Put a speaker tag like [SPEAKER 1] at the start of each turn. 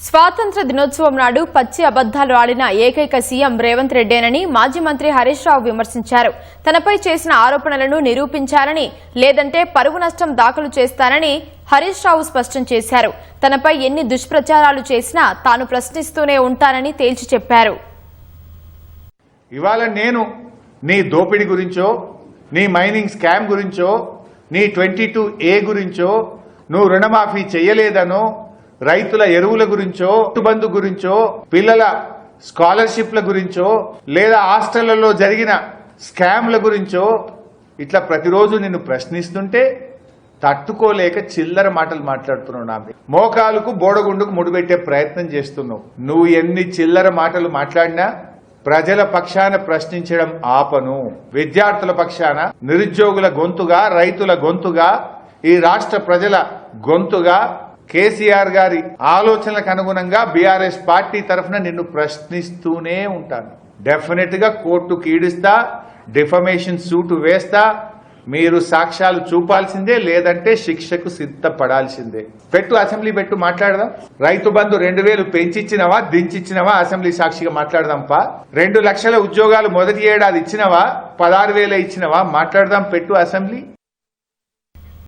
[SPEAKER 1] స్వాతంత్ర దినోత్సవం నాడు పచ్చి అబద్దాలు ఆడిన ఏకైక సీఎం రేవంత్ రెడ్డేనని మాజీ మంత్రి హరీష్ రావు విమర్శించారు. తనపై చేసిన ఆరోపణలను నిరూపించాలని లేదంటే పరువు నష్టం దాఖలు చేస్తానని హరీష్ రావు స్పష్టం చేశారు. తనపై ఎన్ని దుష్ప్రచారాలు చేసినా తాను ప్రశ్నిస్తూనే ఉంటానని తేల్చి చెప్పారు.
[SPEAKER 2] ఇవాళ నేను నీ దోపిడీ గురించో, నీ మైనింగ్ స్కామ్ గురించో, నీ 22A గురించో, నువ్వు రుణమాఫీ చేయలేదనో, రైతుల ఎరువుల గురించో, బంధు గురించో, పిల్లల స్కాలర్షిప్ల గురించో, లేదా హాస్టళ్లలో జరిగిన స్కామ్ల గురించో ఇట్లా ప్రతిరోజు నిన్ను ప్రశ్నిస్తుంటే తట్టుకోలేక చిల్లర మాటలు మాట్లాడుతున్నావు. నా మోకాలకు బోడగుండుకు ముడిపెట్టే ప్రయత్నం చేస్తున్నావు. నువ్వు ఎన్ని చిల్లర మాటలు మాట్లాడినా ప్రజల పక్షాన ప్రశ్నించడం ఆపను. విద్యార్థుల పక్షాన, నిరుద్యోగుల గొంతుగా, రైతుల గొంతుగా, ఈ రాష్ట్ర ప్రజల గొంతుగా కేసీఆర్ గారి ఆలోచనలకు అనుగుణంగా బీఆర్ఎస్ పార్టీ తరఫున నిన్ను ప్రశ్నిస్తూనే ఉంటాను. డెఫినెట్ గా కోర్టుకు ఈడుస్తా, డిఫమేషన్ సూటు వేస్తా. మీరు సాక్ష్యాలు చూపాల్సిందే, లేదంటే శిక్షకు సిద్ధపడాల్సిందే. అసెంబ్లీ పెట్టు, మాట్లాడదాం. రైతు బంధు 2000 పెంచిచ్చినవా, దించిచ్చినవా? అసెంబ్లీ సాక్షిగా మాట్లాడదాంపా. 2 లక్షల ఉద్యోగాలు మొదటి ఏడాది ఇచ్చినవా, 16,000 ఇచ్చినవా? మాట్లాడదాం. అసెంబ్లీ.